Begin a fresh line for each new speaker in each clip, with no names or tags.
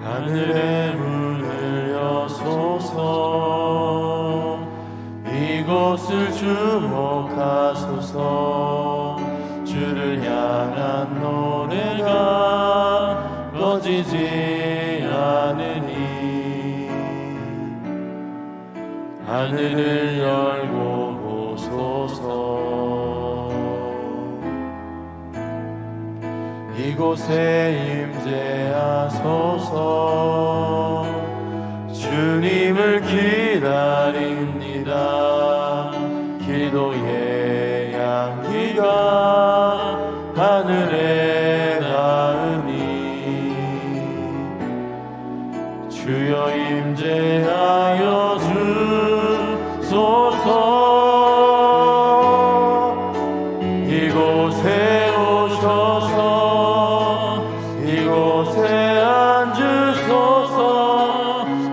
하늘의 문을 여소서. 이곳을 주목하소서. 주를 향한 노래가 꺼지지 않으니 하늘을 열고 보소서. 이곳에 임재하소서. 주님을 기다립니다. 기도의 향기가 하늘에 닿으니 주여 임재하여 주소서. 이곳에 오셔서 이곳에 앉으소서.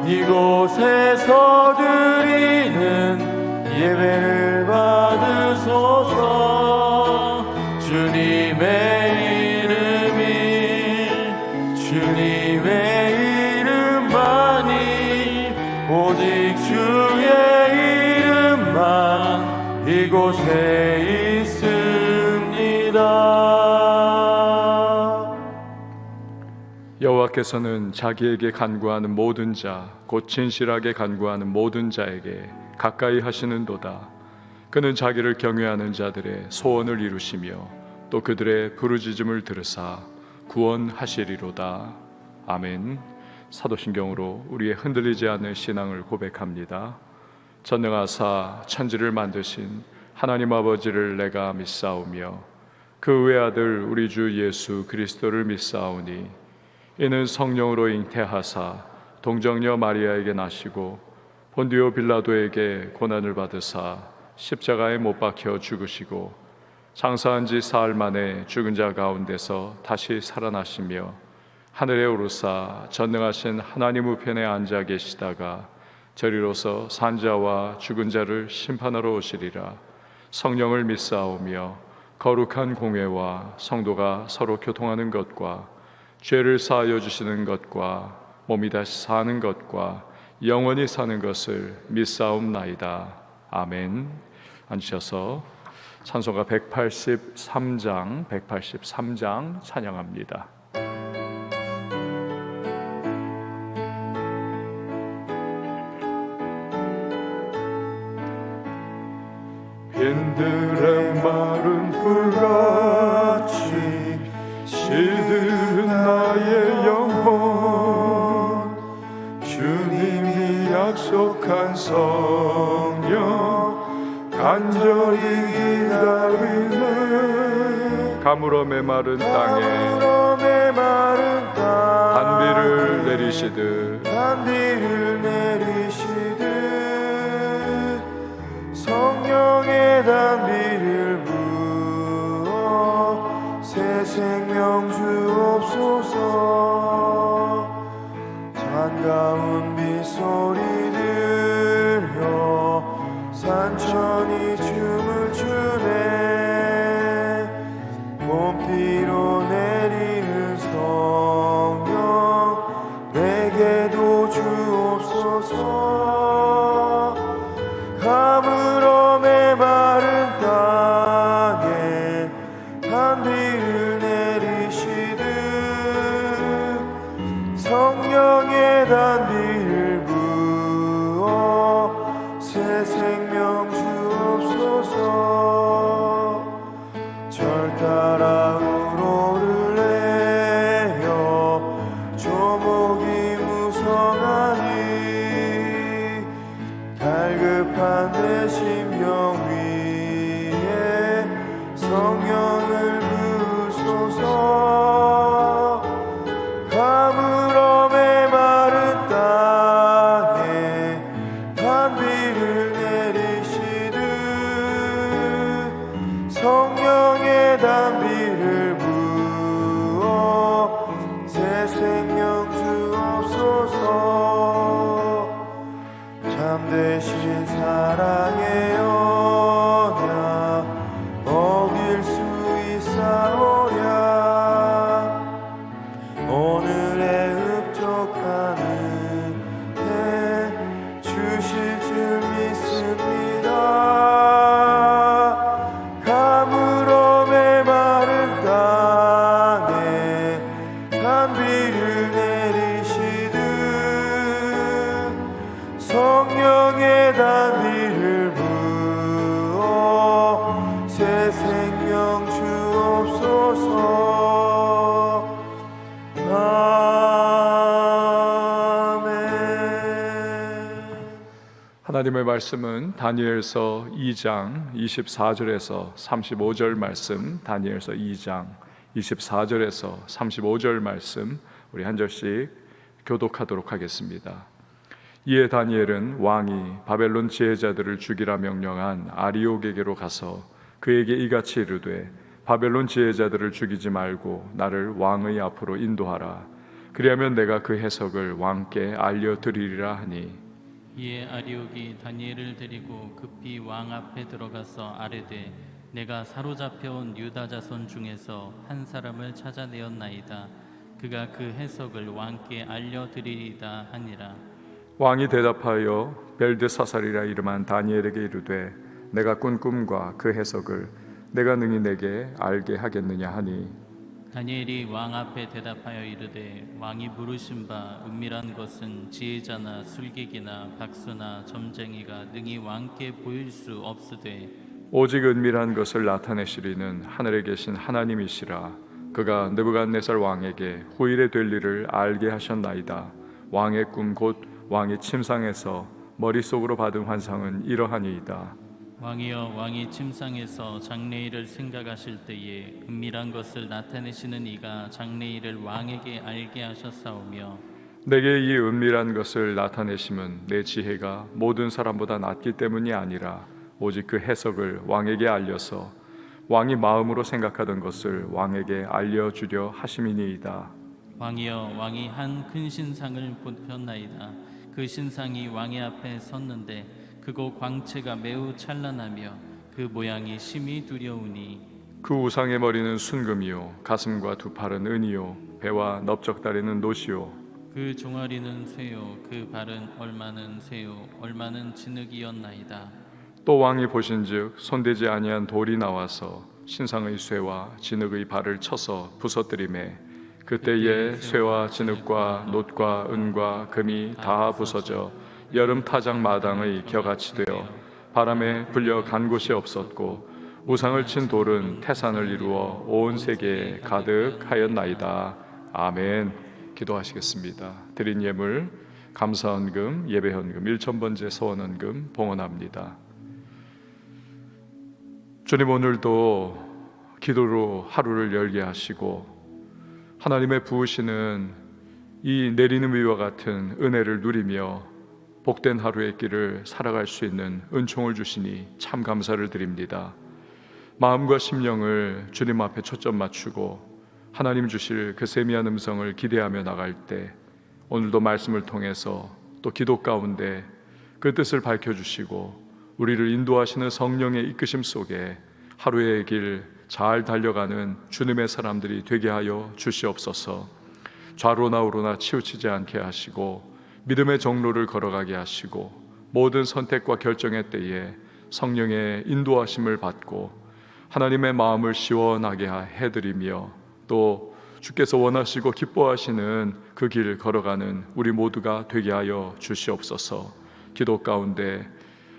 이곳에서 드리는 예배를 받으소서. 주님의 이름만이 오직 주의 이름만 이곳에 있습니다.
여호와께서는 자기에게 간구하는 모든 자, 곧 진실하게 간구하는 모든 자에게 가까이 하시는도다. 그는 자기를 경외하는 자들의 소원을 이루시며 또 그들의 부르짖음을 들으사 구원하시리로다. 아멘. 사도신경으로 우리의 흔들리지 않는 신앙을 고백합니다. 전능하사 천지를 만드신 하나님 아버지를 내가 믿사오며 그 외아들 우리 주 예수 그리스도를 믿사오니 이는 성령으로 잉태하사 동정녀 마리아에게 나시고 본디오 빌라도에게 고난을 받으사 십자가에 못 박혀 죽으시고 장사한 지 사흘 만에 죽은 자 가운데서 다시 살아나시며 하늘에 오르사 전능하신 하나님 우편에 앉아 계시다가 저리로서 산자와 죽은 자를 심판하러 오시리라. 성령을 믿사오며 거룩한 공회와 성도가 서로 교통하는 것과 죄를 사하여 주시는 것과 몸이 다시 사는 것과 영원히 사는 것을 믿사옵나이다. 아멘. 앉으셔서 찬송가 183장 찬양합니다.
빈들의 마른 불같이 시든 나의 영혼. 주님이 약속한 성령 간절히 기다리네.
가물어 메마른 땅에 단비를 내리시듯
성령의 단비를 부어 새 생명 주옵소서. 찬가운 빗소리 들려 산천이 춤을 추네. 봄비로 내리는 성령 내게도 주옵소서. 가물어 메마른 땅에 단비를 내리시듯 성령의 단비를 부어 새 생명 주옵소서. 절 따라 우로를 내려 조목이 무성하니 갈급한 내 심령 위에 성령을 부으소서. 가물어 메마른 땅에 단비를 내리시듯 성령의 단비를 부어 새 생명 주옵소서. 참되신 사랑의 언약 어길 수 있사오랴. 오늘의 흡족한 단비를 내리시듯 성령의 단비를 부어 새 생명 주옵소서.
하나님의 말씀은 다니엘서 2장 24절에서 35절 말씀, 다니엘서 2장 24절에서 35절 말씀 우리 한 절씩 교독하도록 하겠습니다. 이에 다니엘은 왕이 바벨론 지혜자들을 죽이라 명령한 아리옥에게로 가서 그에게 이같이 이르되 바벨론 지혜자들을 죽이지 말고 나를 왕의 앞으로 인도하라. 그리하면 내가 그 해석을 왕께 알려드리리라 하니
이에 아리옥이 다니엘을 데리고 급히 왕 앞에 들어가서 아뢰되 내가 사로잡혀온 유다 자손 중에서 한 사람을 찾아내었나이다. 그가 그 해석을 왕께 알려드리리다 하니라.
왕이 대답하여 벨드사살이라 이름한 다니엘에게 이르되 내가 꾼 꿈과 그 해석을 내가 능히 내게 알게 하겠느냐 하니
다니엘이 왕 앞에 대답하여 이르되 왕이 부르신 바 은밀한 것은 지혜자나 술객이나 박수나 점쟁이가 능히 왕께 보일 수 없으되
오직 은밀한 것을 나타내시리는 하늘에 계신 하나님이시라. 그가 느부갓네살 왕에게 후일에 될 일을 알게 하셨나이다. 왕의 꿈 곧 왕이 침상에서 머릿속으로 받은 환상은 이러하니이다.
왕이여 왕이 침상에서 장래일을 생각하실 때에 은밀한 것을 나타내시는 이가 장래일을 왕에게 알게 하셨사오며
내게 이 은밀한 것을 나타내심은 내 지혜가 모든 사람보다 낫기 때문이 아니라 오직 그 해석을 왕에게 알려서 왕이 마음으로 생각하던 것을 왕에게 알려주려 하심이니이다.
왕이여 왕이 한 큰 신상을 보셨나이다. 그 신상이 왕의 앞에 섰는데 그거 광채가 매우 찬란하며 그 모양이 심히 두려우니
그 우상의 머리는 순금이요 가슴과 두 팔은 은이요 배와 넓적다리는 노시요
그 종아리는 쇠요 그 발은 얼마는 쇠요 얼마는 진흙이었나이다.
또 왕이 보신즉 손대지 아니한 돌이 나와서 신상의 쇠와 진흙의 발을 쳐서 부서뜨리매 그때에 쇠와 진흙과 놋과 은과 금이 다 부서져 여름 타작 마당의 겨같이 되어 바람에 불려 간 곳이 없었고 우상을 친 돌은 태산을 이루어 온 세계에 가득하였나이다. 아멘. 기도하시겠습니다. 드린 예물 감사헌금, 예배헌금, 1000번째 서원헌금 봉헌합니다. 주님, 오늘도 기도로 하루를 열게 하시고 하나님의 부으시는 이 내리는 비와 같은 은혜를 누리며 복된 하루의 길을 살아갈 수 있는 은총을 주시니 참 감사를 드립니다. 마음과 심령을 주님 앞에 초점 맞추고 하나님 주실 그 세미한 음성을 기대하며 나갈 때 오늘도 말씀을 통해서 또 기도 가운데 그 뜻을 밝혀주시고 우리를 인도하시는 성령의 이끄심 속에 하루의 길 잘 달려가는 주님의 사람들이 되게 하여 주시옵소서. 좌로나 우로나 치우치지 않게 하시고 믿음의 정로를 걸어가게 하시고 모든 선택과 결정의 때에 성령의 인도하심을 받고 하나님의 마음을 시원하게 해드리며 또 주께서 원하시고 기뻐하시는 그 길 걸어가는 우리 모두가 되게 하여 주시옵소서. 기도 가운데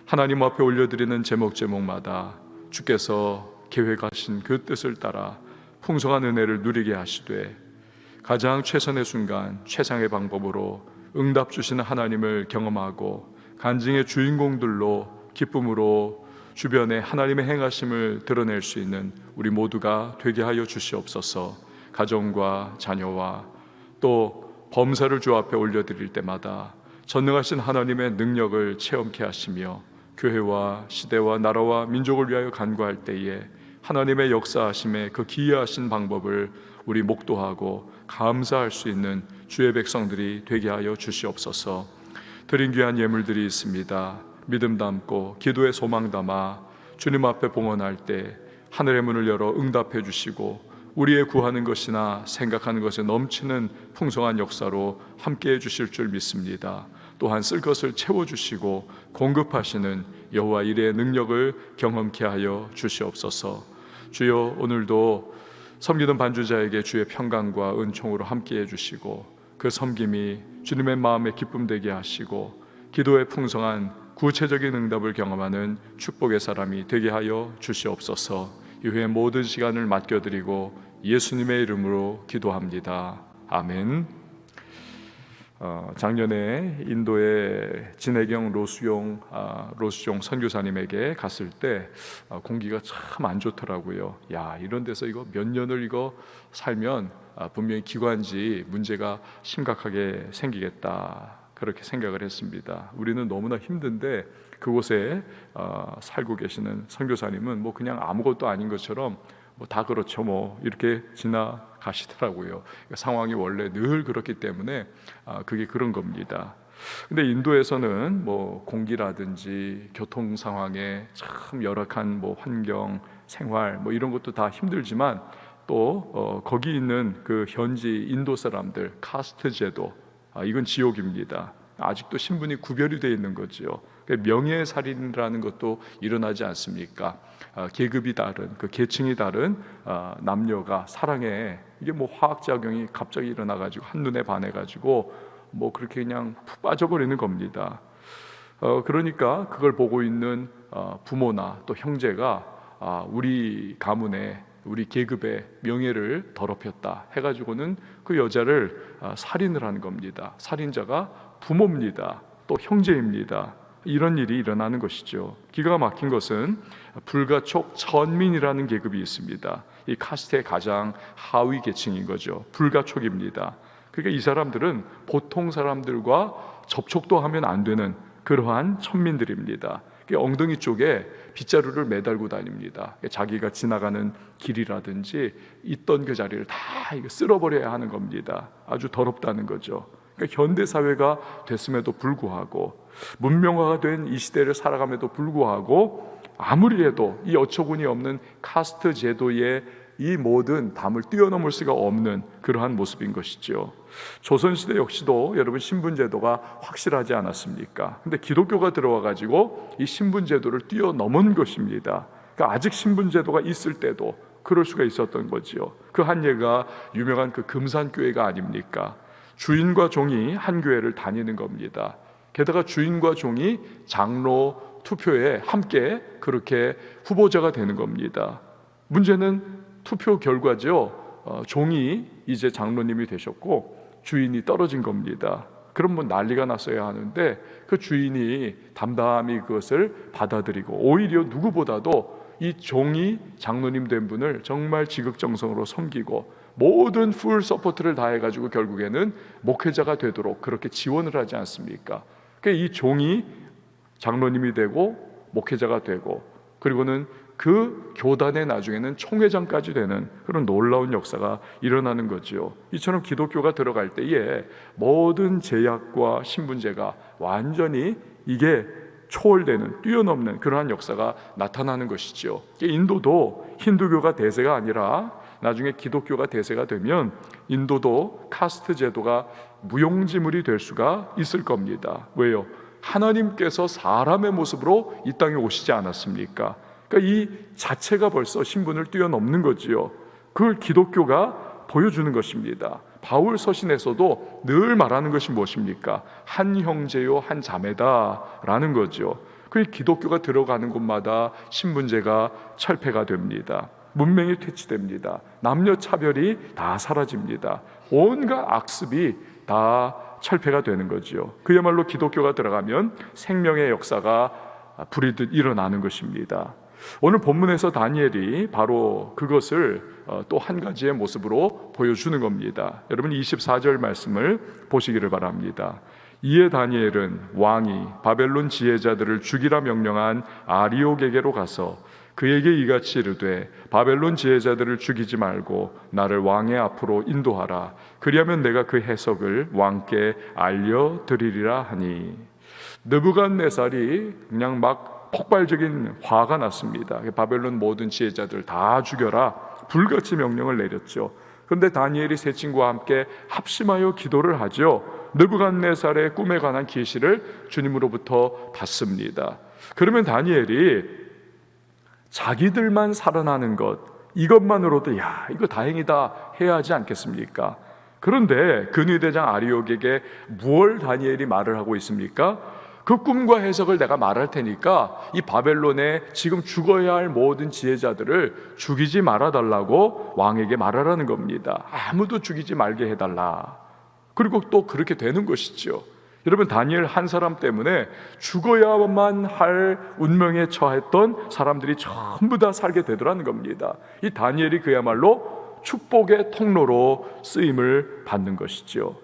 하나님 앞에 올려드리는 제목마다 주께서 계획하신 그 뜻을 따라 풍성한 은혜를 누리게 하시되 가장 최선의 순간 최상의 방법으로 응답 주시는 하나님을 경험하고 간증의 주인공들로 기쁨으로 주변에 하나님의 행하심을 드러낼 수 있는 우리 모두가 되게 하여 주시옵소서. 가정과 자녀와 또 범사를 주 앞에 올려드릴 때마다 전능하신 하나님의 능력을 체험케 하시며 교회와 시대와 나라와 민족을 위하여 간구할 때에 하나님의 역사하심의 그 기이하신 방법을 우리 목도하고 감사할 수 있는 주의 백성들이 되게 하여 주시옵소서. 드린 귀한 예물들이 있습니다. 믿음 담고 기도의 소망 담아 주님 앞에 봉헌할 때 하늘의 문을 열어 응답해 주시고 우리의 구하는 것이나 생각하는 것에 넘치는 풍성한 역사로 함께해 주실 줄 믿습니다. 또한 쓸 것을 채워주시고 공급하시는 여호와 일의 능력을 경험케 하여 주시옵소서. 주여, 오늘도 섬기던 반주자에게 주의 평강과 은총으로 함께해 주시고 그 섬김이 주님의 마음에 기쁨 되게 하시고 기도의 풍성한 구체적인 응답을 경험하는 축복의 사람이 되게 하여 주시옵소서. 이후에 모든 시간을 맡겨드리고 예수님의 이름으로 기도합니다. 아멘. 작년에 인도의 진해경 로수종 선교사님에게 갔을 때 공기가 참 안 좋더라고요. 야, 이런 데서 이거 몇 년을 이거 살면 분명히 기관지 문제가 심각하게 생기겠다, 그렇게 생각을 했습니다. 우리는 너무나 힘든데 그곳에 살고 계시는 선교사님은 뭐 그냥 아무것도 아닌 것처럼 뭐 다 그렇죠 뭐 이렇게 지나가시더라고요. 상황이 원래 늘 그렇기 때문에 그게 그런 겁니다. 근데 인도에서는 뭐 공기라든지 교통 상황에 참 열악한 뭐 환경, 생활 뭐 이런 것도 다 힘들지만 또 거기 있는 그 현지 인도 사람들 카스트 제도, 이건 지옥입니다. 아직도 신분이 구별이 되어 있는 거죠. 명예살인이라는 것도 일어나지 않습니까? 계급이 다른, 그 계층이 다른 남녀가 사랑에 이게 뭐 화학작용이 갑자기 일어나가지고 한눈에 반해가지고 뭐 그렇게 그냥 푹 빠져버리는 겁니다. 그러니까 그걸 보고 있는 부모나 또 형제가 우리 가문에 우리 계급의 명예를 더럽혔다 해가지고는 그 여자를 살인을 하는 겁니다. 살인자가 부모입니다. 또 형제입니다. 이런 일이 일어나는 것이죠. 기가 막힌 것은 불가촉 천민이라는 계급이 있습니다. 이 카스트의 가장 하위 계층인 거죠. 불가촉입니다. 그러니까 이 사람들은 보통 사람들과 접촉도 하면 안 되는 그러한 천민들입니다. 엉덩이 쪽에 빗자루를 매달고 다닙니다. 자기가 지나가는 길이라든지 있던 그 자리를 다 쓸어버려야 하는 겁니다. 아주 더럽다는 거죠. 그러니까 현대 사회가 됐음에도 불구하고 문명화가 된 이 시대를 살아감에도 불구하고 아무리 해도 이 어처구니 없는 카스트 제도의 이 모든 담을 뛰어넘을 수가 없는 그러한 모습인 것이죠. 조선시대 역시도 여러분 신분제도가 확실하지 않았습니까? 근데 기독교가 들어와 가지고 이 신분제도를 뛰어넘은 것입니다. 그러니까 아직 신분제도가 있을 때도 그럴 수가 있었던 거지요. 그 한 예가 유명한 그 금산교회가 아닙니까? 주인과 종이 한 교회를 다니는 겁니다. 게다가 주인과 종이 장로 투표에 함께 그렇게 후보자가 되는 겁니다. 문제는 투표 결과죠. 종이 이제 장로님이 되셨고 주인이 떨어진 겁니다. 그럼 뭐 난리가 났어야 하는데 그 주인이 담담히 그것을 받아들이고 오히려 누구보다도 이 종이 장로님 된 분을 정말 지극정성으로 섬기고 모든 풀 서포트를 다해가지고 결국에는 목회자가 되도록 그렇게 지원을 하지 않습니까? 그러니까 이 종이 장로님이 되고 목회자가 되고 그리고는 그 교단의 나중에는 총회장까지 되는 그런 놀라운 역사가 일어나는 거죠. 이처럼 기독교가 들어갈 때에 모든 제약과 신분제가 완전히 이게 초월되는, 뛰어넘는 그러한 역사가 나타나는 것이죠. 인도도 힌두교가 대세가 아니라 나중에 기독교가 대세가 되면 인도도 카스트 제도가 무용지물이 될 수가 있을 겁니다. 왜요? 하나님께서 사람의 모습으로 이 땅에 오시지 않았습니까? 그러니까 이 자체가 벌써 신분을 뛰어넘는 거지요. 그걸 기독교가 보여주는 것입니다. 바울 서신에서도 늘 말하는 것이 무엇입니까? 한 형제요 한 자매다라는 거죠. 그 기독교가 들어가는 곳마다 신분제가 철폐가 됩니다. 문명이 퇴치됩니다. 남녀 차별이 다 사라집니다. 온갖 악습이 다 철폐가 되는 거죠. 그야말로 기독교가 들어가면 생명의 역사가 불이듯 일어나는 것입니다. 오늘 본문에서 다니엘이 바로 그것을 또 한 가지의 모습으로 보여주는 겁니다. 여러분 24절 말씀을 보시기를 바랍니다. 이에 다니엘은 왕이 바벨론 지혜자들을 죽이라 명령한 아리옥에게로 가서 그에게 이같이 이르되 바벨론 지혜자들을 죽이지 말고 나를 왕의 앞으로 인도하라. 그리하면 내가 그 해석을 왕께 알려드리리라 하니. 느부갓네살이 그냥 막 폭발적인 화가 났습니다. 바벨론 모든 지혜자들 다 죽여라 불같이 명령을 내렸죠. 그런데 다니엘이 세 친구와 함께 합심하여 기도를 하죠. 느부갓네살의 꿈에 관한 계시를 주님으로부터 받습니다. 그러면 다니엘이 자기들만 살아나는 것, 이것만으로도 야, 이거 다행이다 해야 하지 않겠습니까? 그런데 근위대장 아리옥에게 무엇 다니엘이 말을 하고 있습니까? 그 꿈과 해석을 내가 말할 테니까 이 바벨론에 지금 죽어야 할 모든 지혜자들을 죽이지 말아달라고 왕에게 말하라는 겁니다. 아무도 죽이지 말게 해달라. 그리고 또 그렇게 되는 것이죠. 여러분, 다니엘 한 사람 때문에 죽어야만 할 운명에 처했던 사람들이 전부 다 살게 되더라는 겁니다. 이 다니엘이 그야말로 축복의 통로로 쓰임을 받는 것이죠.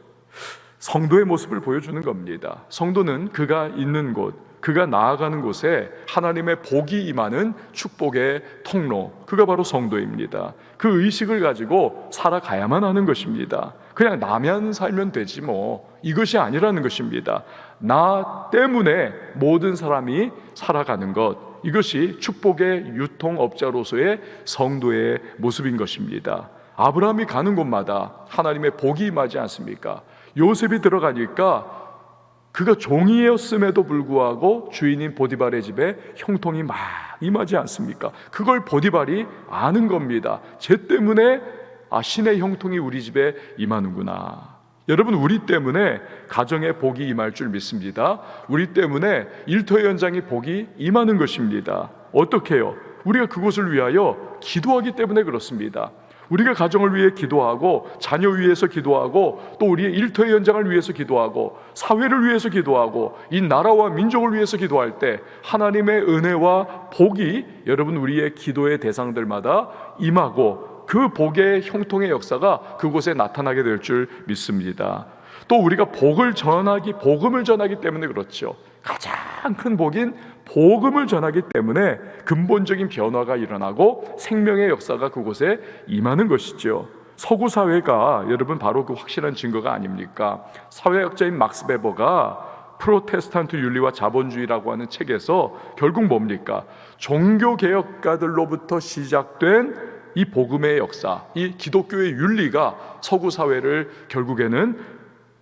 성도의 모습을 보여주는 겁니다. 성도는 그가 있는 곳, 그가 나아가는 곳에 하나님의 복이 임하는 축복의 통로, 그가 바로 성도입니다. 그 의식을 가지고 살아가야만 하는 것입니다. 그냥 나만 살면 되지 뭐, 이것이 아니라는 것입니다. 나 때문에 모든 사람이 살아가는 것, 이것이 축복의 유통업자로서의 성도의 모습인 것입니다. 아브라함이 가는 곳마다 하나님의 복이 임하지 않습니까? 요셉이 들어가니까 그가 종이었음에도 불구하고 주인인 보디발의 집에 형통이 막 임하지 않습니까? 그걸 보디발이 아는 겁니다. 쟤 때문에 신의 형통이 우리 집에 임하는구나. 여러분, 우리 때문에 가정에 복이 임할 줄 믿습니다. 우리 때문에 일터 현장에 복이 임하는 것입니다. 어떻게 해요? 우리가 그것을 위하여 기도하기 때문에 그렇습니다. 우리가 가정을 위해 기도하고 자녀 위해서 기도하고 또 우리의 일터의 현장을 위해서 기도하고 사회를 위해서 기도하고 이 나라와 민족을 위해서 기도할 때 하나님의 은혜와 복이 여러분 우리의 기도의 대상들마다 임하고 그 복의 형통의 역사가 그곳에 나타나게 될 줄 믿습니다. 또 우리가 복음을 전하기 때문에 그렇죠. 가장 큰 복인 복음을 전하기 때문에 근본적인 변화가 일어나고 생명의 역사가 그곳에 임하는 것이죠. 서구 사회가 여러분 바로 그 확실한 증거가 아닙니까? 사회학자인 막스 베버가 프로테스탄트 윤리와 자본주의라고 하는 책에서 결국 뭡니까? 종교개혁가들로부터 시작된 이 복음의 역사, 이 기독교의 윤리가 서구 사회를 결국에는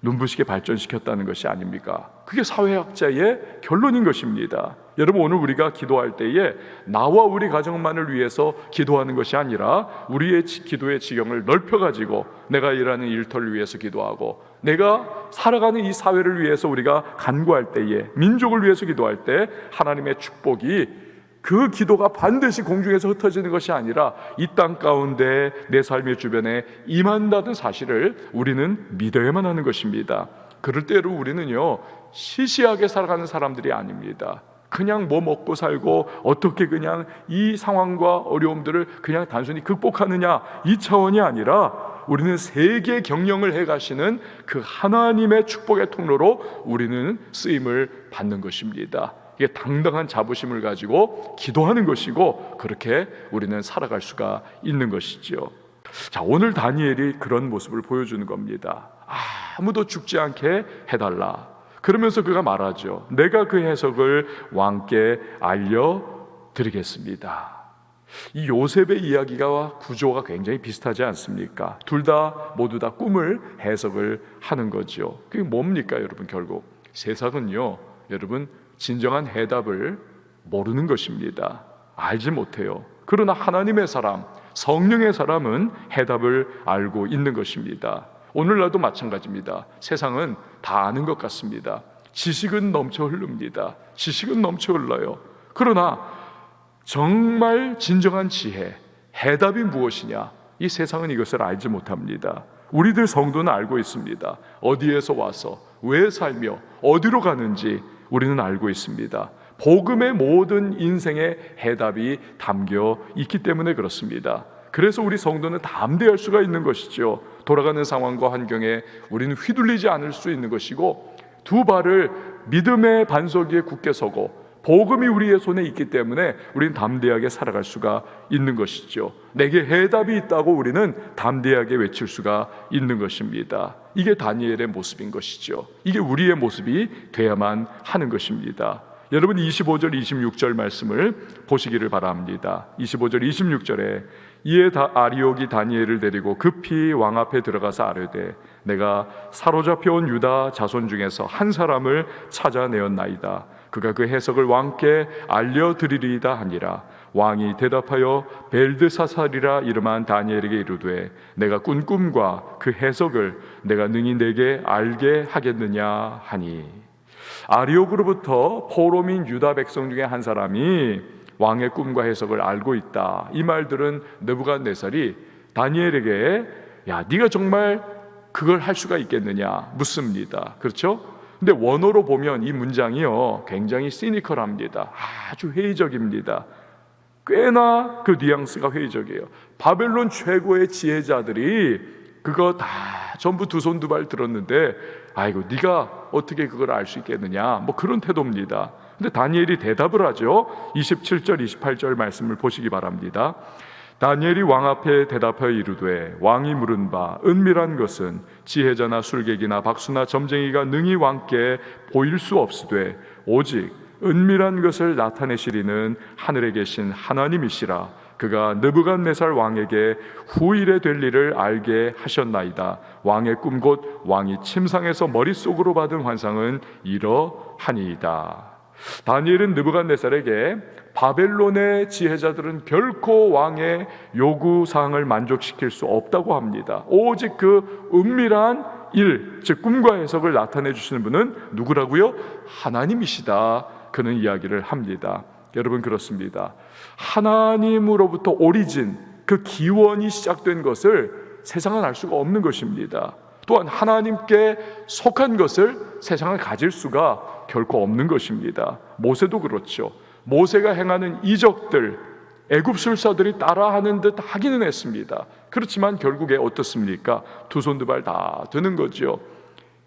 눈부시게 발전시켰다는 것이 아닙니까? 그게 사회학자의 결론인 것입니다. 여러분, 오늘 우리가 기도할 때에 나와 우리 가정만을 위해서 기도하는 것이 아니라 우리의 기도의 지경을 넓혀가지고 내가 일하는 일터를 위해서 기도하고 내가 살아가는 이 사회를 위해서 우리가 간구할 때에 민족을 위해서 기도할 때 하나님의 축복이 그 기도가 반드시 공중에서 흩어지는 것이 아니라 이 땅 가운데 내 삶의 주변에 임한다는 사실을 우리는 믿어야만 하는 것입니다. 그럴 때로 우리는요 시시하게 살아가는 사람들이 아닙니다. 그냥 뭐 먹고 살고 어떻게 그냥 이 상황과 어려움들을 그냥 단순히 극복하느냐 이 차원이 아니라 우리는 세계 경영을 해가시는 그 하나님의 축복의 통로로 우리는 쓰임을 받는 것입니다. 이게 당당한 자부심을 가지고 기도하는 것이고 그렇게 우리는 살아갈 수가 있는 것이죠. 자, 오늘 다니엘이 그런 모습을 보여주는 겁니다. 아무도 죽지 않게 해달라. 그러면서 그가 말하죠. 내가 그 해석을 왕께 알려드리겠습니다. 이 요셉의 이야기가 구조가 굉장히 비슷하지 않습니까? 둘 다 모두 다 꿈을 해석을 하는 거죠. 그게 뭡니까 여러분? 결국 세상은요 여러분 진정한 해답을 모르는 것입니다. 알지 못해요. 그러나 하나님의 사람, 성령의 사람은 해답을 알고 있는 것입니다. 오늘날도 마찬가지입니다. 세상은 다 아는 것 같습니다. 지식은 넘쳐 흐릅니다. 지식은 넘쳐 흘러요. 그러나 정말 진정한 지혜, 해답이 무엇이냐? 이 세상은 이것을 알지 못합니다. 우리들 성도는 알고 있습니다. 어디에서 와서 왜 살며 어디로 가는지 우리는 알고 있습니다. 복음의 모든 인생의 해답이 담겨 있기 때문에 그렇습니다. 그래서 우리 성도는 담대할 수가 있는 것이죠. 돌아가는 상황과 환경에 우리는 휘둘리지 않을 수 있는 것이고 두 발을 믿음의 반석 위에 굳게 서고 복음이 우리의 손에 있기 때문에 우리는 담대하게 살아갈 수가 있는 것이죠. 내게 해답이 있다고 우리는 담대하게 외칠 수가 있는 것입니다. 이게 다니엘의 모습인 것이죠. 이게 우리의 모습이 돼야만 하는 것입니다. 여러분 25절 26절 말씀을 보시기를 바랍니다. 25절 26절에 이에 아리옥이 다니엘을 데리고 급히 왕 앞에 들어가서 아뢰되 내가 사로잡혀온 유다 자손 중에서 한 사람을 찾아내었나이다. 그가 그 해석을 왕께 알려드리리이다 하니라. 왕이 대답하여 벨드사살이라 이름한 다니엘에게 이르되 내가 꾼 꿈과 그 해석을 내가 능히 내게 알게 하겠느냐 하니, 아리옥으로부터 포로민 유다 백성 중에 한 사람이 왕의 꿈과 해석을 알고 있다. 이 말들은 느부갓네살이 다니엘에게 야, 네가 정말 그걸 할 수가 있겠느냐 묻습니다. 그렇죠? 근데 원어로 보면 이 문장이요 굉장히 시니컬합니다. 아주 회의적입니다. 꽤나 그 뉘앙스가 회의적이에요. 바벨론 최고의 지혜자들이 그거 다 전부 두 손 두 발 들었는데 아이고 네가 어떻게 그걸 알 수 있겠느냐 뭐 그런 태도입니다. 근데 다니엘이 대답을 하죠. 27절 28절 말씀을 보시기 바랍니다. 다니엘이 왕 앞에 대답하여 이르되 왕이 물은 바 은밀한 것은 지혜자나 술객이나 박수나 점쟁이가 능히 왕께 보일 수 없으되 오직 은밀한 것을 나타내시리는 하늘에 계신 하나님이시라. 그가 느부갓네살 왕에게 후일에 될 일을 알게 하셨나이다. 왕의 꿈 곧 왕이 침상에서 머릿속으로 받은 환상은 이러하니이다. 다니엘은 느부갓네살에게 바벨론의 지혜자들은 결코 왕의 요구사항을 만족시킬 수 없다고 합니다. 오직 그 은밀한 일, 즉 꿈과 해석을 나타내 주시는 분은 누구라고요? 하나님이시다. 그는 이야기를 합니다. 여러분 그렇습니다. 하나님으로부터 오리진 그 기원이 시작된 것을 세상은 알 수가 없는 것입니다. 또한 하나님께 속한 것을 세상은 가질 수가 결코 없는 것입니다. 모세도 그렇죠. 모세가 행하는 이적들 애굽술사들이 따라하는 듯 하기는 했습니다. 그렇지만 결국에 어떻습니까? 두 손 두 발 다 드는 거죠.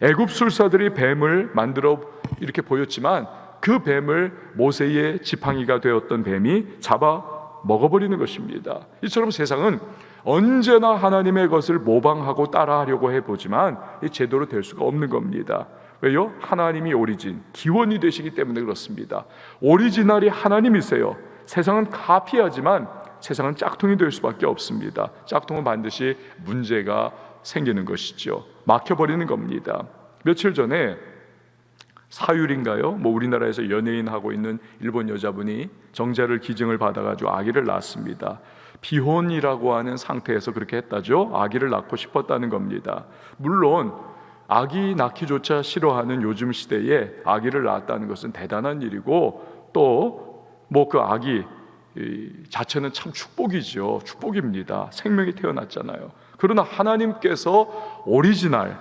애굽술사들이 뱀을 만들어 이렇게 보였지만 그 뱀을 모세의 지팡이가 되었던 뱀이 잡아 먹어버리는 것입니다. 이처럼 세상은 언제나 하나님의 것을 모방하고 따라하려고 해보지만 제대로 될 수가 없는 겁니다. 왜요? 하나님이 오리진, 기원이 되시기 때문에 그렇습니다. 오리지널이 하나님이세요. 세상은 카피하지만 세상은 짝퉁이 될 수밖에 없습니다. 짝퉁은 반드시 문제가 생기는 것이죠. 막혀버리는 겁니다. 며칠 전에 사율인가요? 우리나라에서 연예인 하고 있는 일본 여자분이 정자를 기증을 받아가지고 아기를 낳았습니다. 비혼이라고 하는 상태에서 그렇게 했다죠. 아기를 낳고 싶었다는 겁니다. 물론 아기 낳기조차 싫어하는 요즘 시대에 아기를 낳았다는 것은 대단한 일이고 또 그 아기 자체는 참 축복이죠. 축복입니다. 생명이 태어났잖아요. 그러나 하나님께서 오리지널,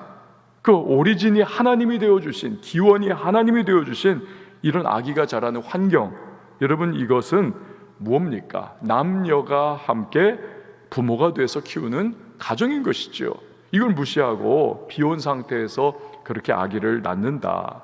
그 오리진이 하나님이 되어주신, 기원이 하나님이 되어주신 이런 아기가 자라는 환경, 여러분 이것은 무엇입니까? 남녀가 함께 부모가 돼서 키우는 가정인 것이죠. 이걸 무시하고 비혼 상태에서 그렇게 아기를 낳는다.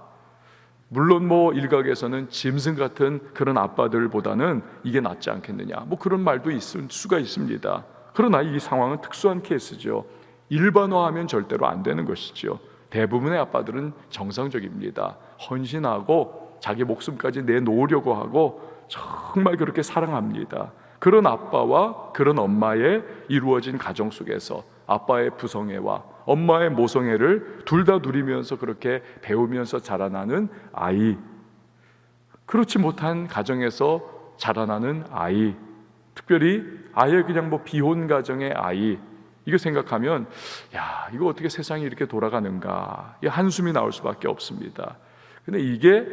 물론 일각에서는 짐승 같은 그런 아빠들보다는 이게 낫지 않겠느냐 그런 말도 있을 수가 있습니다. 그러나 이 상황은 특수한 케이스죠. 일반화하면 절대로 안 되는 것이죠. 대부분의 아빠들은 정상적입니다. 헌신하고 자기 목숨까지 내놓으려고 하고 정말 그렇게 사랑합니다. 그런 아빠와 그런 엄마의 이루어진 가정 속에서 아빠의 부성애와 엄마의 모성애를 둘 다 누리면서 그렇게 배우면서 자라나는 아이, 그렇지 못한 가정에서 자라나는 아이, 특별히 아예 그냥 비혼 가정의 아이, 이거 생각하면 이거 어떻게 세상이 이렇게 돌아가는가, 한숨이 나올 수밖에 없습니다. 근데 이게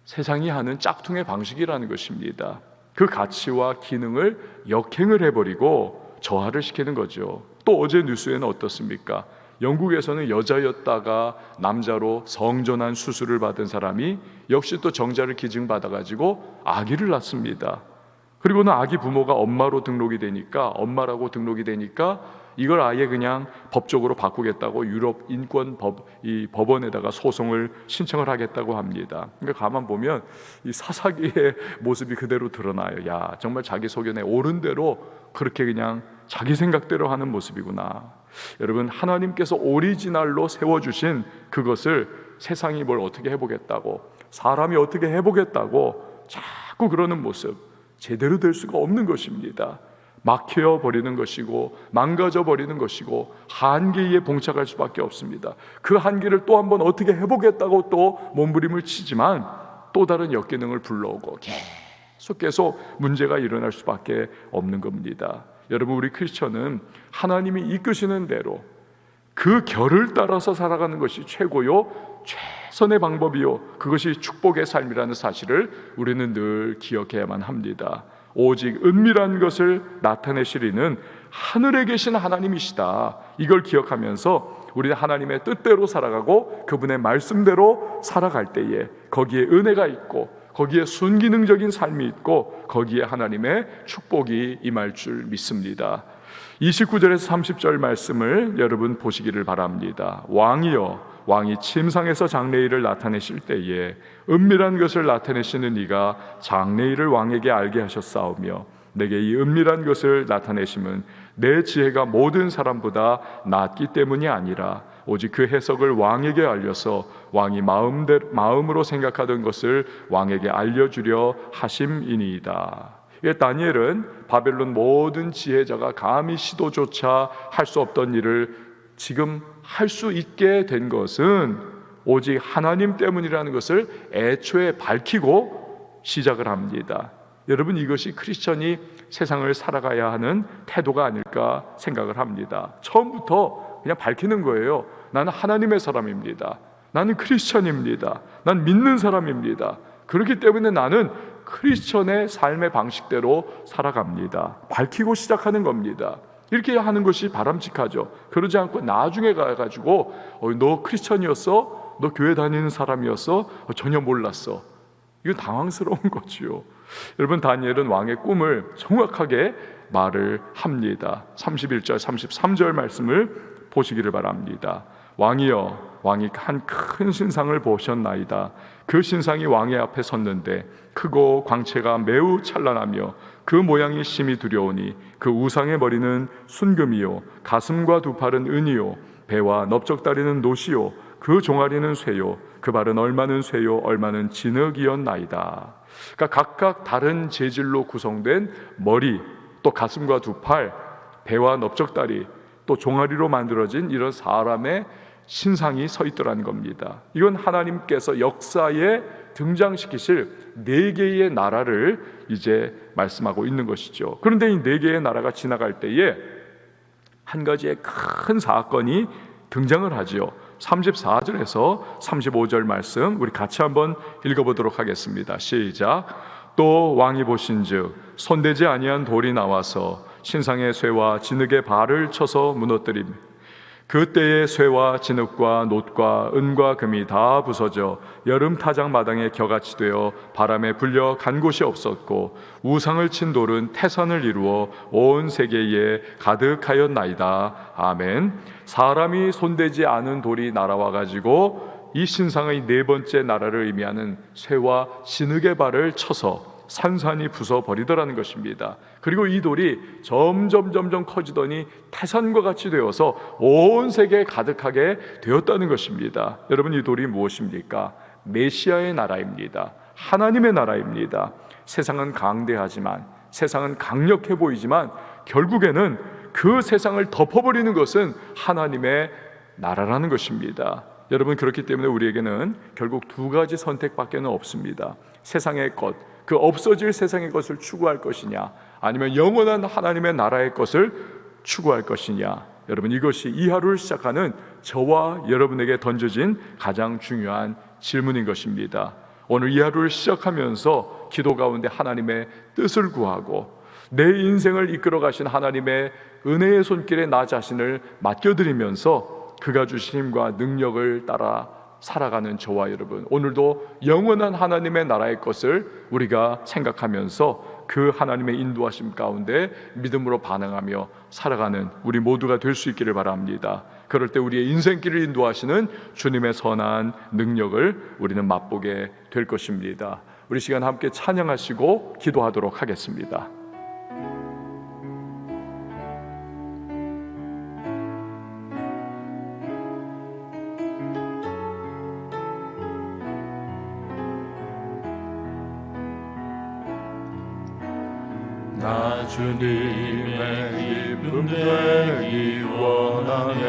세상이 하는 짝퉁의 방식이라는 것입니다. 그 가치와 기능을 역행을 해버리고 저하를 시키는 거죠. 또 어제 뉴스에는 어떻습니까? 영국에서는 여자였다가 남자로 성전환 수술을 받은 사람이 역시 또 정자를 기증받아가지고 아기를 낳습니다. 그리고는 아기 부모가 엄마라고 등록이 되니까 이걸 아예 그냥 법적으로 바꾸겠다고 유럽 인권 법원에다가 소송을 신청을 하겠다고 합니다. 그러니까 가만 보면 이 사사기의 모습이 그대로 드러나요. 정말 자기 소견에 옳은 대로 그렇게 그냥 자기 생각대로 하는 모습이구나. 여러분, 하나님께서 오리지널로 세워주신 그것을 세상이 뭘 어떻게 해보겠다고, 사람이 어떻게 해보겠다고 자꾸 그러는 모습, 제대로 될 수가 없는 것입니다. 막혀버리는 것이고 망가져버리는 것이고 한계에 봉착할 수밖에 없습니다. 그 한계를 또 한번 어떻게 해보겠다고 또 몸부림을 치지만 또 다른 역기능을 불러오고 계속 문제가 일어날 수밖에 없는 겁니다. 여러분, 우리 크리스천은 하나님이 이끄시는 대로 그 결을 따라서 살아가는 것이 최고요, 최선의 방법이요, 그것이 축복의 삶이라는 사실을 우리는 늘 기억해야만 합니다. 오직 은밀한 것을 나타내시리는 하늘에 계신 하나님이시다, 이걸 기억하면서 우리는 하나님의 뜻대로 살아가고 그분의 말씀대로 살아갈 때에 거기에 은혜가 있고 거기에 순기능적인 삶이 있고 거기에 하나님의 축복이 임할 줄 믿습니다. 29절에서 30절 말씀을 여러분 보시기를 바랍니다. 왕이여, 왕이 침상에서 장래일을 나타내실 때에 은밀한 것을 나타내시는 이가 장래일을 왕에게 알게 하셨사오며 내게 이 은밀한 것을 나타내심은 내 지혜가 모든 사람보다 낫기 때문이 아니라 오직 그 해석을 왕에게 알려서 왕이 마음으로 생각하던 것을 왕에게 알려주려 하심이니이다. 다니엘은 바벨론 모든 지혜자가 감히 시도조차 할 수 없던 일을 지금 할 수 있게 된 것은 오직 하나님 때문이라는 것을 애초에 밝히고 시작을 합니다. 여러분, 이것이 크리스천이 세상을 살아가야 하는 태도가 아닐까 생각을 합니다. 처음부터 그냥 밝히는 거예요. 나는 하나님의 사람입니다. 나는 크리스천입니다. 난 믿는 사람입니다. 그렇기 때문에 나는 크리스천의 삶의 방식대로 살아갑니다. 밝히고 시작하는 겁니다. 이렇게 하는 것이 바람직하죠. 그러지 않고 나중에 가가지고 너 크리스천이었어? 너 교회 다니는 사람이었어? 전혀 몰랐어. 이건 당황스러운 거지요. 여러분, 다니엘은 왕의 꿈을 정확하게 말을 합니다. 31절 33절 말씀을 보시기를 바랍니다. 왕이여, 왕이 한 큰 신상을 보셨나이다. 그 신상이 왕의 앞에 섰는데 크고 광채가 매우 찬란하며 그 모양이 심히 두려우니 그 우상의 머리는 순금이요 가슴과 두 팔은 은이요 배와 넓적다리는 노시요 그 종아리는 쇠요 그 발은 얼마는 쇠요 얼마는 진흙이었나이다. 그러니까 각각 다른 재질로 구성된 머리, 또 가슴과 두 팔, 배와 넓적다리, 또 종아리로 만들어진 이런 사람의 신상이 서 있더라는 겁니다. 이건 하나님께서 역사에 등장시키실 4개의 나라를 이제 말씀하고 있는 것이죠. 그런데 이 4개의 나라가 지나갈 때에 한 가지의 큰 사건이 등장을 하지요. 34절에서 35절 말씀 우리 같이 한번 읽어보도록 하겠습니다. 시작. 또 왕이 보신즉 손대지 아니한 돌이 나와서 신상의 쇠와 진흙의 발을 쳐서 무너뜨림. 그때의 쇠와 진흙과 놋과 은과 금이 다 부서져 여름 타작 마당에 겨같이 되어 바람에 불려 간 곳이 없었고 우상을 친 돌은 태산을 이루어 온 세계에 가득하였나이다. 아멘. 사람이 손대지 않은 돌이 날아와 가지고 이 신상의 4번째 나라를 의미하는 쇠와 진흙의 발을 쳐서 산산이 부숴버리더라는 것입니다. 그리고 이 돌이 점점 커지더니 태산과 같이 되어서 온 세계에 가득하게 되었다는 것입니다. 여러분, 이 돌이 무엇입니까? 메시아의 나라입니다. 하나님의 나라입니다. 세상은 강대하지만, 세상은 강력해 보이지만 결국에는 그 세상을 덮어버리는 것은 하나님의 나라라는 것입니다. 여러분, 그렇기 때문에 우리에게는 결국 2가지 선택밖에 없습니다. 세상의 것, 그 없어질 세상의 것을 추구할 것이냐, 아니면 영원한 하나님의 나라의 것을 추구할 것이냐. 여러분, 이것이 이 하루를 시작하는 저와 여러분에게 던져진 가장 중요한 질문인 것입니다. 오늘 이 하루를 시작하면서 기도 가운데 하나님의 뜻을 구하고 내 인생을 이끌어 가신 하나님의 은혜의 손길에 나 자신을 맡겨드리면서 그가 주신 힘과 능력을 따라 살아가는 저와 여러분, 오늘도 영원한 하나님의 나라의 것을 우리가 생각하면서 그 하나님의 인도하심 가운데 믿음으로 반응하며 살아가는 우리 모두가 될 수 있기를 바랍니다. 그럴 때 우리의 인생길을 인도하시는 주님의 선한 능력을 우리는 맛보게 될 것입니다. 우리 시간 함께 찬양하시고 기도하도록 하겠습니다.
나 주님의 기쁨 되기 원하네.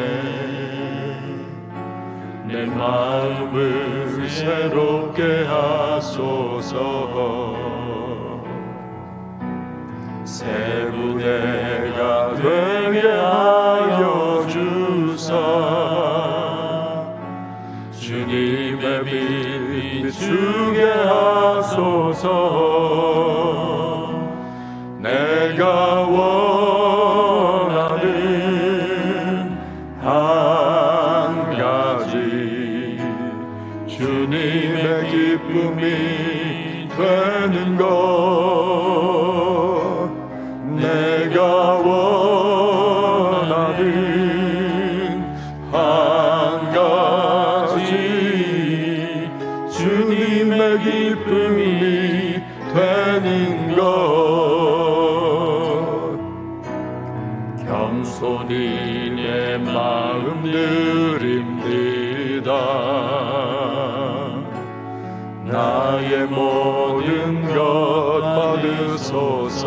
내 마음을 새롭게 하소서. 새 부대가 되게 하여 주사 주님의 빛 비추게 하소서. 내가 원하는 한 가지 주님의 기쁨이 되는 것. 내가 원하는 한 가지 주님의 기쁨이 되는 것. 겸손히 내 마음 드립니다. 나의 모든 것 받으소서.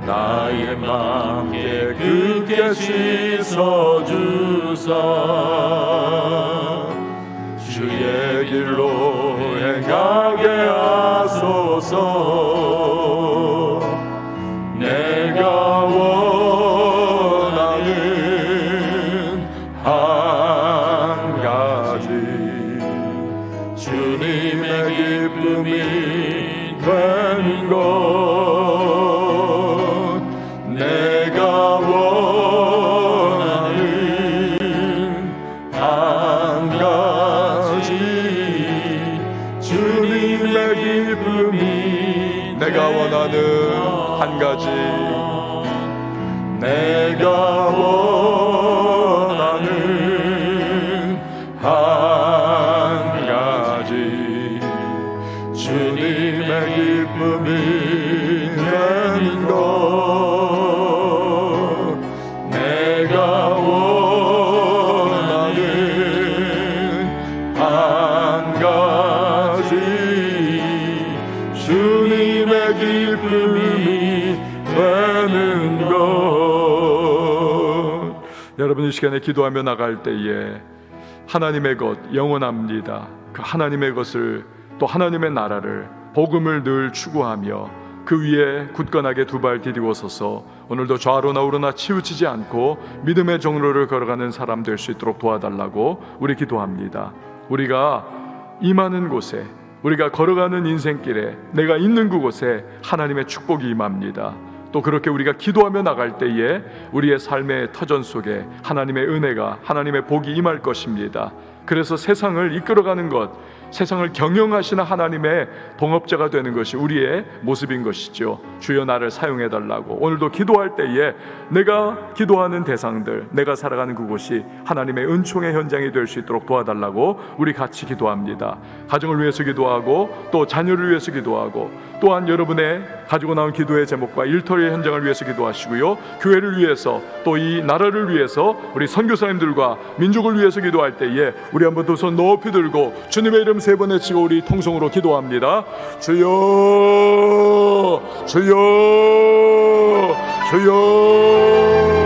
나의 맘 깨끗게 씻어주사 주의 길로 행하게 하소서. 내가 원하는 한 가지 주님의 기쁨이 되는 것. 내가 원하는 한 가지 주님의 기쁨이 내가 원하는 한 가지 내가 원하는 한 가지 주님의 기쁨이 되는 것. 내가 원하는 한 가지 주님의 기쁨이 되는 것.
여러분, 이 시간에 기도하며 나갈 때에 하나님의 것 영원합니다. 그 하나님의 것을, 또 하나님의 나라를, 복음을 늘 추구하며 그 위에 굳건하게 두 발 디디고 서서 오늘도 좌로나 우로나 치우치지 않고 믿음의 정로를 걸어가는 사람 될 수 있도록 도와달라고 우리 기도합니다. 우리가 임하는 곳에, 우리가 걸어가는 인생길에, 내가 있는 그곳에 하나님의 축복이 임합니다. 또 그렇게 우리가 기도하며 나갈 때에 우리의 삶의 터전 속에 하나님의 은혜가, 하나님의 복이 임할 것입니다. 그래서 세상을 이끌어가는 것, 세상을 경영하시는 하나님의 동업자가 되는 것이 우리의 모습인 것이죠. 주여 나를 사용해달라고 오늘도 기도할 때에 내가 기도하는 대상들, 내가 살아가는 그곳이 하나님의 은총의 현장이 될 수 있도록 도와달라고 우리 같이 기도합니다. 가정을 위해서 기도하고 또 자녀를 위해서 기도하고 또한 여러분의 가지고 나온 기도의 제목과 일터의 현장을 위해서 기도하시고요, 교회를 위해서 또 이 나라를 위해서 우리 선교사님들과 민족을 위해서 기도할 때에 우리 한번 두 손 높이 들고 주님의 이름 세 번 외치고 우리 통성으로 기도합니다. 주여 주여 주여